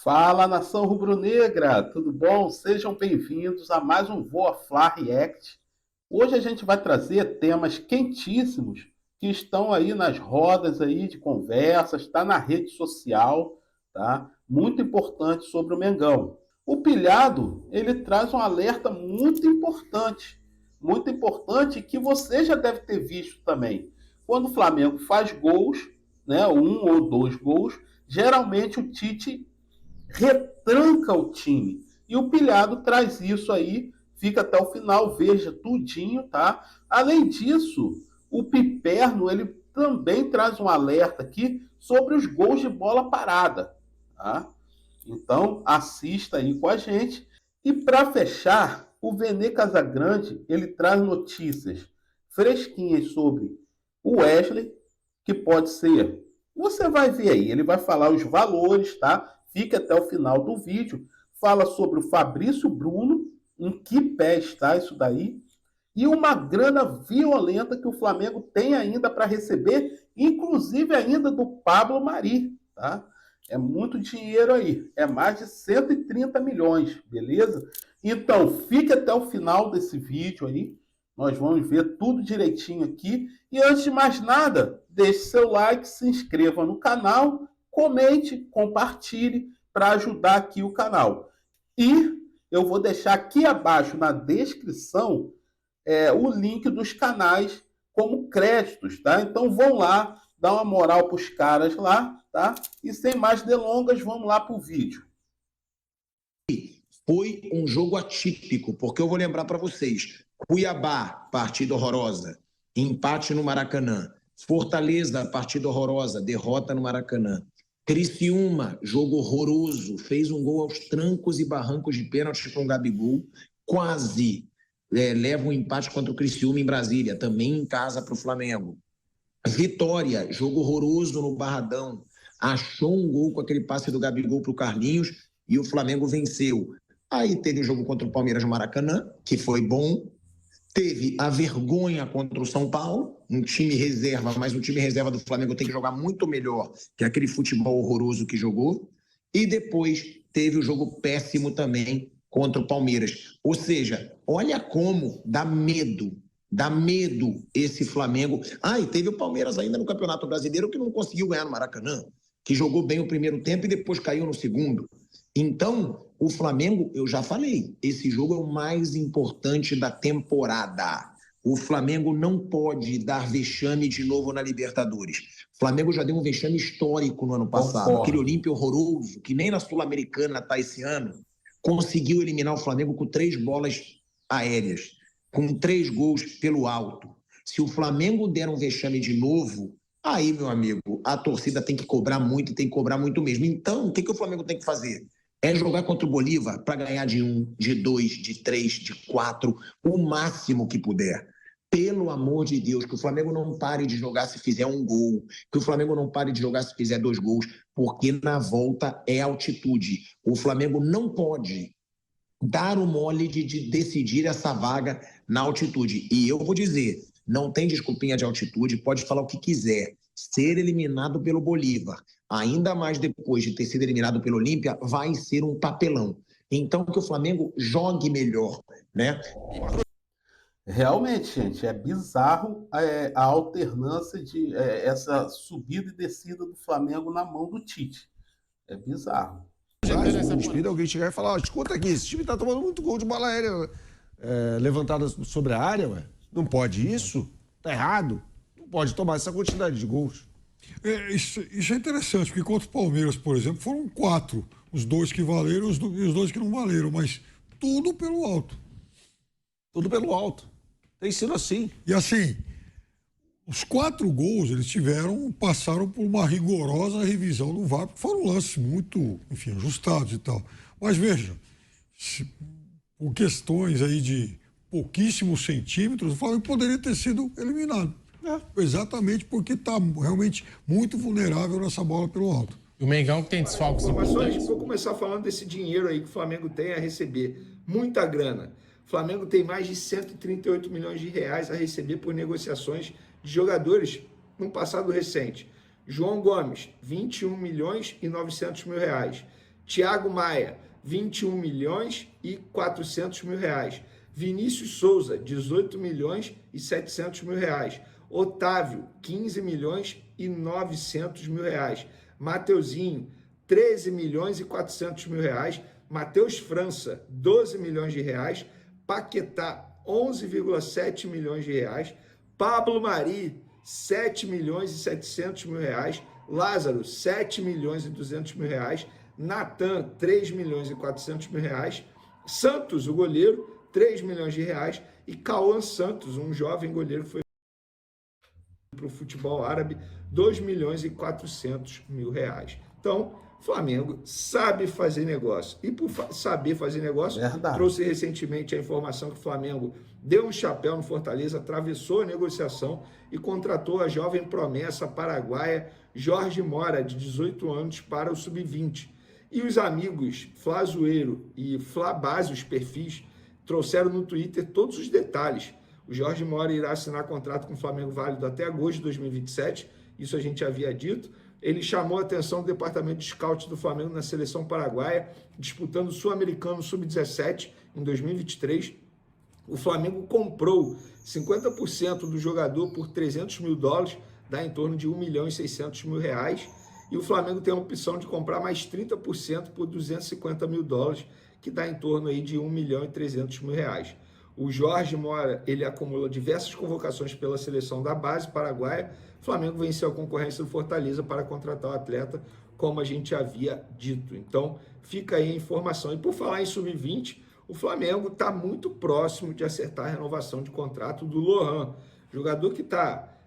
Fala, nação rubro-negra, tudo bom? Sejam bem-vindos a mais um Voa Fla React. Hoje a gente vai trazer temas quentíssimos que estão aí nas rodas aí de conversas, está na rede social, tá? Muito importante sobre o Mengão. O Pilhado, ele traz um alerta muito importante que você já deve ter visto também. Quando o Flamengo faz gols, né, um ou dois gols, geralmente o Tite retranca o time. E o Pilhado traz isso aí, fica até o final, veja tudinho, tá? Além disso, o Piperno, ele também traz um alerta aqui sobre os gols de bola parada, tá? Então, assista aí com a gente. E para fechar, o Vene Casagrande, ele traz notícias fresquinhas sobre o Wesley, que pode ser, você vai ver aí, ele vai falar os valores, tá? Fique até o final do vídeo. Fala sobre o Fabrício Bruno, em que pé está isso daí, e uma grana violenta que o Flamengo tem ainda para receber, inclusive ainda do Pablo Mari, tá? É muito dinheiro aí, é mais de 130 milhões, beleza? Então, fique até o final desse vídeo aí, nós vamos ver tudo direitinho aqui. E antes de mais nada, deixe seu like, se inscreva no canal, comente, compartilhe para ajudar aqui o canal. E eu vou deixar aqui abaixo na descrição o link dos canais como créditos, tá? Então vão lá, dá uma moral para os caras lá, tá? E sem mais delongas, vamos lá para o vídeo. Foi um jogo atípico, porque eu vou lembrar para vocês: Cuiabá, partida horrorosa, empate no Maracanã. Fortaleza, partida horrorosa, derrota no Maracanã. Criciúma, jogo horroroso, fez um gol aos trancos e barrancos de pênalti com o Gabigol, quase leva um empate contra o Criciúma em Brasília, também em casa para o Flamengo. Vitória, jogo horroroso no Barradão, achou um gol com aquele passe do Gabigol para o Carlinhos e o Flamengo venceu. Aí teve o jogo contra o Palmeiras no Maracanã, que foi bom. Teve a vergonha contra o São Paulo, um time reserva, mas o time reserva do Flamengo tem que jogar muito melhor que aquele futebol horroroso que jogou. E depois teve o jogo péssimo também contra o Palmeiras. Ou seja, olha como dá medo esse Flamengo. E teve o Palmeiras ainda no Campeonato Brasileiro que não conseguiu ganhar no Maracanã, que jogou bem o primeiro tempo e depois caiu no segundo. Então, o Flamengo, eu já falei, esse jogo é o mais importante da temporada. O Flamengo não pode dar vexame de novo na Libertadores. O Flamengo já deu um vexame histórico no ano passado. Aquele Olímpia horroroso, que nem na Sul-Americana está esse ano, conseguiu eliminar o Flamengo com 3 bolas aéreas, com 3 gols pelo alto. Se o Flamengo der um vexame de novo, aí, meu amigo, a torcida tem que cobrar muito e tem que cobrar muito mesmo. Então, o que o Flamengo tem que fazer? É jogar contra o Bolívar para ganhar de 1, de 2, de 3, de 4, o máximo que puder. Pelo amor de Deus, que o Flamengo não pare de jogar se fizer um gol, que o Flamengo não pare de jogar se fizer 2 gols, porque na volta é altitude. O Flamengo não pode dar o mole de decidir essa vaga na altitude. E eu vou dizer, não tem desculpinha de altitude, pode falar o que quiser. Ser eliminado pelo Bolívar, ainda mais depois de ter sido eliminado pelo Olímpia, vai ser um papelão. Então, que o Flamengo jogue melhor, né? Realmente, gente, é bizarro a alternância de essa subida e descida do Flamengo na mão do Tite. É bizarro. Inspira alguém chegar e falar, escuta aqui, esse time tá tomando muito gol de bola aérea levantada sobre a área, ué. Não pode isso? Tá errado. Não pode tomar essa quantidade de gols. Isso é interessante, porque contra o Palmeiras, por exemplo, foram 4. Os 2 que valeram e os 2 que não valeram, mas tudo pelo alto. Tudo pelo alto. Tem sido assim. E assim, os 4 gols eles passaram por uma rigorosa revisão do VAR, porque foram lances muito, enfim, ajustados e tal. Mas veja, por questões aí de pouquíssimos centímetros, o Flamengo poderia ter sido eliminado. Exatamente porque está realmente muito vulnerável nessa bola pelo alto. E o Mengão que tem desfalques importantes. Vou começar falando desse dinheiro aí que o Flamengo tem a receber. Muita grana. O Flamengo tem mais de 138 milhões de reais a receber por negociações de jogadores no passado recente. João Gomes, 21 milhões e 900 mil reais. Thiago Maia, 21 milhões e 400 mil reais. Vinícius Souza, 18 milhões e 700 mil reais. Otávio, 15 milhões e 900 mil reais. Mateuzinho, 13 milhões e 400 mil reais. Matheus França, 12 milhões de reais. Paquetá, 11,7 milhões de reais. Pablo Mari, 7 milhões e 700 mil reais. Lázaro, 7 milhões e 200 mil reais. Natan, 3 milhões e 400 mil reais. Santos, o goleiro, 3 milhões de reais. E Cauã Santos, um jovem goleiro que foi para o futebol árabe, 2 milhões e 400 mil reais. Então, Flamengo sabe fazer negócio. E por saber fazer negócio, trouxe recentemente a informação que o Flamengo deu um chapéu no Fortaleza, atravessou a negociação e contratou a jovem promessa paraguaia Jorge Mora, de 18 anos, para o Sub-20. E os amigos Flazoeiro e Flabase, os perfis, trouxeram no Twitter todos os detalhes. O Jorge Mora irá assinar contrato com o Flamengo válido até agosto de 2027, isso a gente havia dito. Ele chamou a atenção do departamento de scout do Flamengo na seleção paraguaia, disputando o Sul-Americano Sub-17 em 2023. O Flamengo comprou 50% do jogador por 300 mil dólares, dá em torno de 1 milhão e 600 mil reais. E o Flamengo tem a opção de comprar mais 30% por 250 mil dólares, que dá em torno aí de 1 milhão e 300 mil reais. O Jorge Mora, ele acumula diversas convocações pela seleção da base paraguaia. O Flamengo venceu a concorrência do Fortaleza para contratar o atleta, como a gente havia dito. Então, fica aí a informação. E por falar em Sub-20, o Flamengo está muito próximo de acertar a renovação de contrato do Lohan. Jogador que está,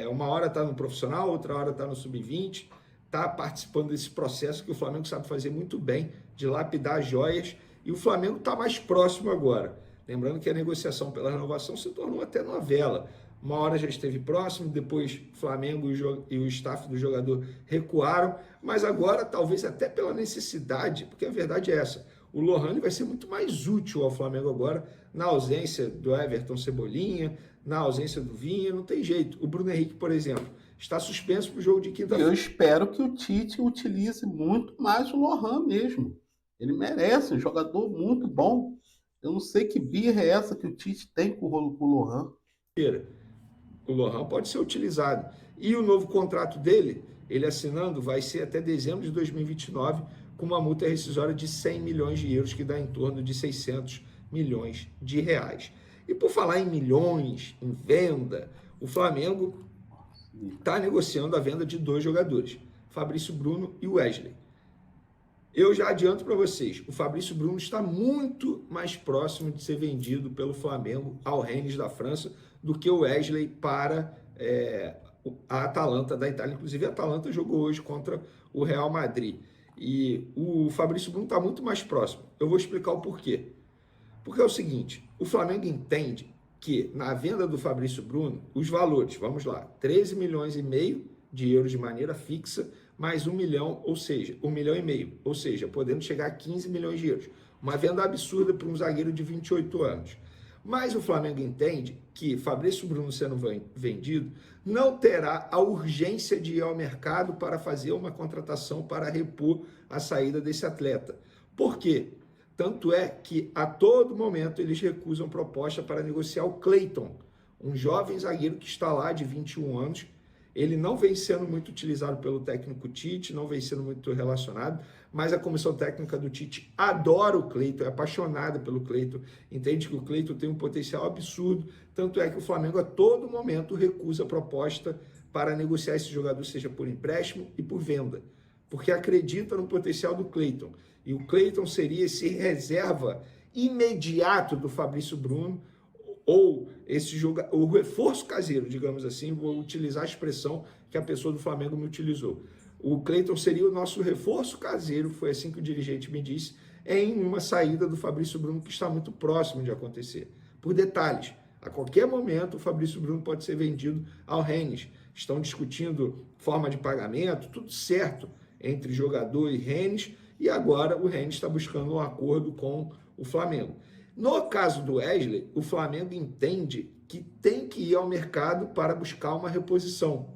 uma hora está no profissional, outra hora está no Sub-20, está participando desse processo que o Flamengo sabe fazer muito bem, de lapidar joias. E o Flamengo está mais próximo agora. Lembrando que a negociação pela renovação se tornou até novela. Uma hora já esteve próximo, depois Flamengo e o staff do jogador recuaram, mas agora, talvez até pela necessidade, porque a verdade é essa, o Lohan vai ser muito mais útil ao Flamengo agora, na ausência do Everton Cebolinha, na ausência do Vinha, não tem jeito. O Bruno Henrique, por exemplo, está suspenso para o jogo de quinta-feira. Eu espero que o Tite utilize muito mais o Lohan mesmo. Ele merece, um jogador muito bom. Eu não sei que birra é essa que o Tite tem com o Lohan. O Lohan pode ser utilizado. E o novo contrato dele, ele assinando, vai ser até dezembro de 2029, com uma multa rescisória de 100 milhões de euros, que dá em torno de 600 milhões de reais. E por falar em milhões, em venda, o Flamengo está negociando a venda de 2 jogadores, Fabrício Bruno e Wesley. Eu já adianto para vocês, o Fabrício Bruno está muito mais próximo de ser vendido pelo Flamengo ao Rennes da França do que o Wesley para a Atalanta da Itália. Inclusive, a Atalanta jogou hoje contra o Real Madrid. E o Fabrício Bruno está muito mais próximo. Eu vou explicar o porquê. Porque é o seguinte, o Flamengo entende que na venda do Fabrício Bruno, os valores, vamos lá, 13 milhões e meio de euros de maneira fixa, mais 1 milhão, ou seja, 1 milhão e meio, ou seja, podendo chegar a 15 milhões de euros. Uma venda absurda para um zagueiro de 28 anos. Mas o Flamengo entende que Fabrício Bruno sendo vendido não terá a urgência de ir ao mercado para fazer uma contratação para repor a saída desse atleta. Por quê? Tanto é que a todo momento eles recusam proposta para negociar o Cleiton, um jovem zagueiro que está lá de 21 anos. Ele não vem sendo muito utilizado pelo técnico Tite, não vem sendo muito relacionado, mas a comissão técnica do Tite adora o Cleiton, é apaixonada pelo Cleiton, entende que o Cleiton tem um potencial absurdo, tanto é que o Flamengo a todo momento recusa a proposta para negociar esse jogador, seja por empréstimo e por venda, porque acredita no potencial do Cleiton. E o Cleiton seria esse reserva imediato do Fabrício Bruno, ou o reforço caseiro, digamos assim, vou utilizar a expressão que a pessoa do Flamengo me utilizou. O Cleiton seria o nosso reforço caseiro, foi assim que o dirigente me disse, em uma saída do Fabrício Bruno que está muito próximo de acontecer. Por detalhes, a qualquer momento o Fabrício Bruno pode ser vendido ao Rennes. Estão discutindo forma de pagamento, tudo certo entre jogador e Rennes, e agora o Rennes está buscando um acordo com o Flamengo. No caso do Wesley, o Flamengo entende que tem que ir ao mercado para buscar uma reposição.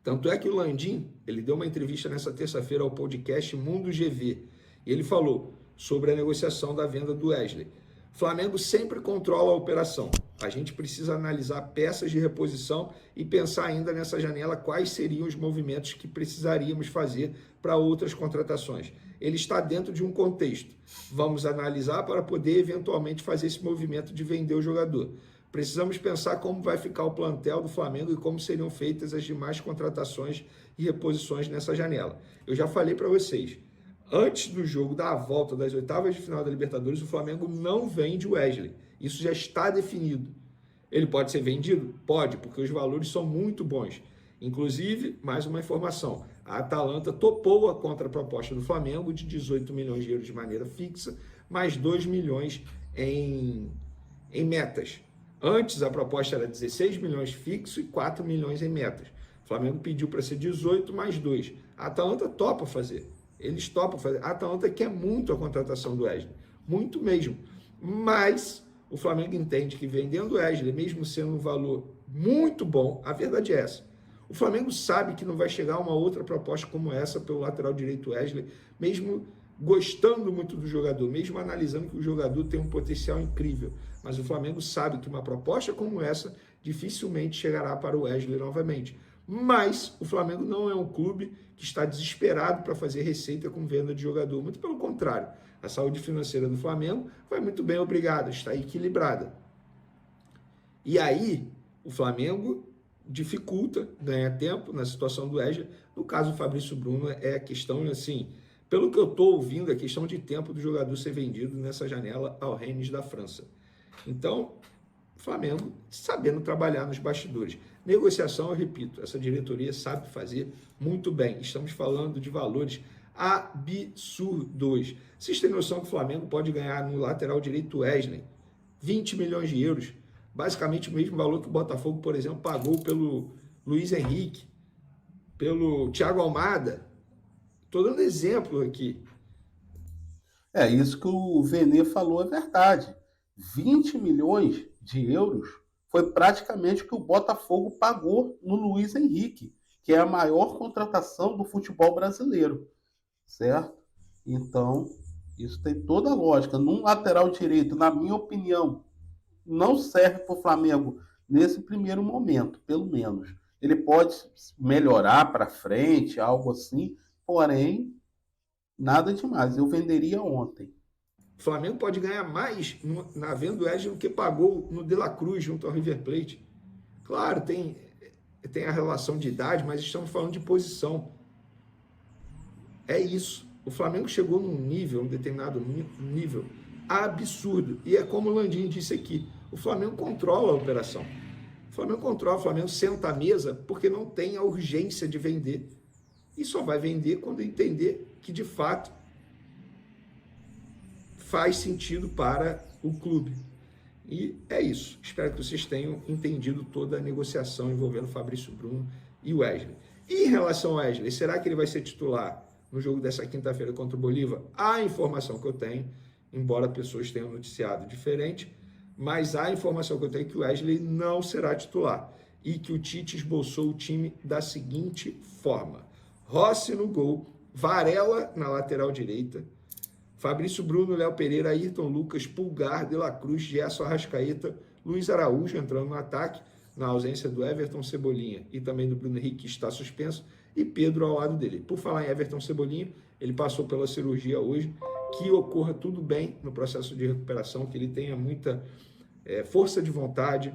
Tanto é que o Landim, ele deu uma entrevista nessa terça-feira ao podcast Mundo GV, E ele falou sobre a negociação da venda do Wesley. O Flamengo sempre controla a operação. A gente precisa analisar peças de reposição e pensar ainda nessa janela quais seriam os movimentos que precisaríamos fazer para outras contratações. Ele está dentro de um contexto. Vamos analisar para poder eventualmente fazer esse movimento de vender o jogador. Precisamos pensar como vai ficar o plantel do Flamengo e como seriam feitas as demais contratações e reposições nessa janela. Eu já falei para vocês, antes do jogo da volta das oitavas de final da Libertadores, o Flamengo não vende o Wesley. Isso já está definido. Ele pode ser vendido? Pode, porque os valores são muito bons. Inclusive, mais uma informação, a Atalanta topou a contraproposta do Flamengo de 18 milhões de euros de maneira fixa, mais 2 milhões em metas. Antes, a proposta era 16 milhões fixo e 4 milhões em metas. O Flamengo pediu para ser 18 mais 2. A Atalanta topa fazer. Eles topam fazer. A Atalanta quer muito a contratação do Wesley. Muito mesmo. Mas o Flamengo entende que vendendo o Wesley, mesmo sendo um valor muito bom, a verdade é essa. O Flamengo sabe que não vai chegar uma outra proposta como essa pelo lateral direito Wesley, mesmo gostando muito do jogador, mesmo analisando que o jogador tem um potencial incrível. Mas o Flamengo sabe que uma proposta como essa dificilmente chegará para o Wesley novamente. Mas o Flamengo não é um clube que está desesperado para fazer receita com venda de jogador. Muito pelo contrário, a saúde financeira do Flamengo vai muito bem, obrigado, está equilibrada. E aí, o Flamengo dificulta, ganha tempo na situação do Wesley. No caso do Fabrício Bruno, é a questão, assim, pelo que eu estou ouvindo, é questão de tempo do jogador ser vendido nessa janela ao Rennes da França. Então, o Flamengo sabendo trabalhar nos bastidores. Negociação, eu repito, essa diretoria sabe fazer muito bem. Estamos falando de valores absurdos. Vocês têm noção que o Flamengo pode ganhar no lateral direito Wesley 20 milhões de euros, basicamente o mesmo valor que o Botafogo, por exemplo, pagou pelo Luiz Henrique, pelo Thiago Almada. Estou dando exemplo aqui. É isso que o Vene falou, é verdade. 20 milhões de euros foi praticamente o que o Botafogo pagou no Luiz Henrique, que é a maior contratação do futebol brasileiro, certo? Então, isso tem toda a lógica. Num lateral direito, na minha opinião, não serve para o Flamengo nesse primeiro momento, pelo menos. Ele pode melhorar para frente, algo assim, porém, nada demais. Eu venderia ontem. O Flamengo pode ganhar mais na venda do Wesley do que pagou no De La Cruz junto ao River Plate. Claro, tem a relação de idade, mas estamos falando de posição. É isso. O Flamengo chegou num nível, um determinado nível absurdo. E é como o Landim disse aqui, o Flamengo controla a operação. O Flamengo controla, o Flamengo senta à mesa porque não tem a urgência de vender. E só vai vender quando entender que, de fato, faz sentido para o clube. E é isso. Espero que vocês tenham entendido toda a negociação envolvendo Fabrício Bruno e Wesley. E em relação ao Wesley, será que ele vai ser titular no jogo dessa quinta-feira contra o Bolívar? A informação que eu tenho, embora pessoas tenham noticiado diferente, mas a informação que eu tenho é que o Wesley não será titular e que o Tite esboçou o time da seguinte forma: Rossi no gol, Varela na lateral direita, Fabrício Bruno, Léo Pereira, Ayrton Lucas, Pulgar, De La Cruz, Gerson Arrascaeta, Luiz Araújo entrando no ataque, na ausência do Everton Cebolinha e também do Bruno Henrique, que está suspenso, e Pedro ao lado dele. Por falar em Everton Cebolinha, ele passou pela cirurgia hoje, que ocorra tudo bem no processo de recuperação, que ele tenha muita força de vontade,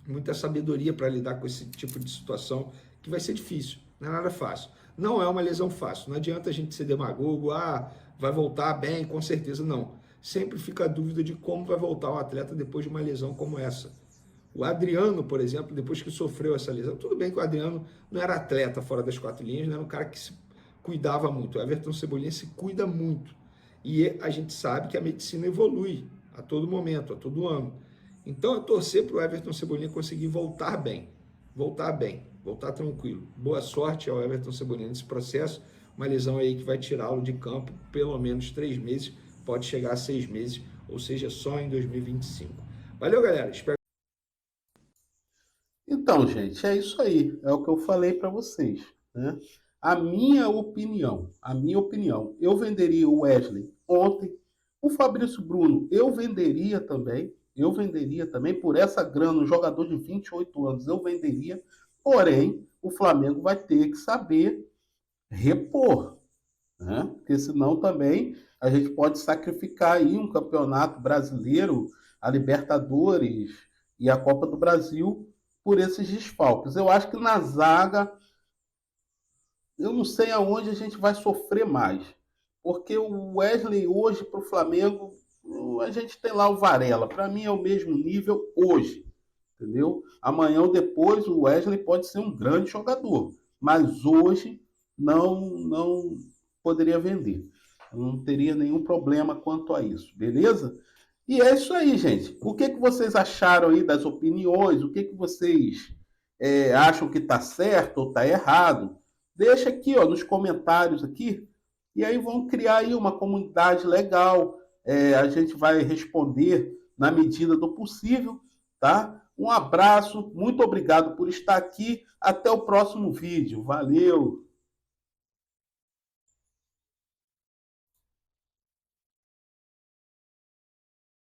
muita sabedoria para lidar com esse tipo de situação, que vai ser difícil, não é nada fácil. Não é uma lesão fácil, não adianta a gente ser demagogo, vai voltar bem, com certeza não. Sempre fica a dúvida de como vai voltar o atleta depois de uma lesão como essa. O Adriano, por exemplo, depois que sofreu essa lesão, tudo bem que o Adriano não era atleta fora das quatro linhas, não era um cara que se cuidava muito. O Everton Cebolinha se cuida muito. E a gente sabe que a medicina evolui a todo momento, a todo ano. Então, eu torcer para o Everton Cebolinha conseguir voltar bem, voltar tranquilo. Boa sorte ao Everton Cebolinha nesse processo. Uma lesão aí que vai tirá-lo de campo pelo menos 3 meses, pode chegar a 6 meses, ou seja, só em 2025. Valeu, galera. Espero. Então, gente, é isso aí. É o que eu falei para vocês, né? a minha opinião, eu venderia o Wesley ontem. O Fabrício Bruno, eu venderia também por essa grana, um jogador de 28 anos, eu venderia, porém, o Flamengo vai ter que saber repor, né? Porque senão também a gente pode sacrificar aí um campeonato brasileiro, a Libertadores e a Copa do Brasil por esses desfalques. Eu acho que na zaga, eu não sei aonde a gente vai sofrer mais, porque o Wesley hoje para o Flamengo, a gente tem lá o Varela, para mim é o mesmo nível hoje, entendeu? Amanhã ou depois o Wesley pode ser um grande jogador, mas hoje não poderia vender. Eu não teria nenhum problema quanto a isso, beleza? E é isso aí, gente. O que vocês acharam aí das opiniões? O que vocês acham que está certo ou está errado? Deixa aqui, ó, nos comentários aqui. E aí vão criar aí uma comunidade legal. A gente vai responder na medida do possível, tá? Um abraço, muito obrigado por estar aqui. Até o próximo vídeo. Valeu!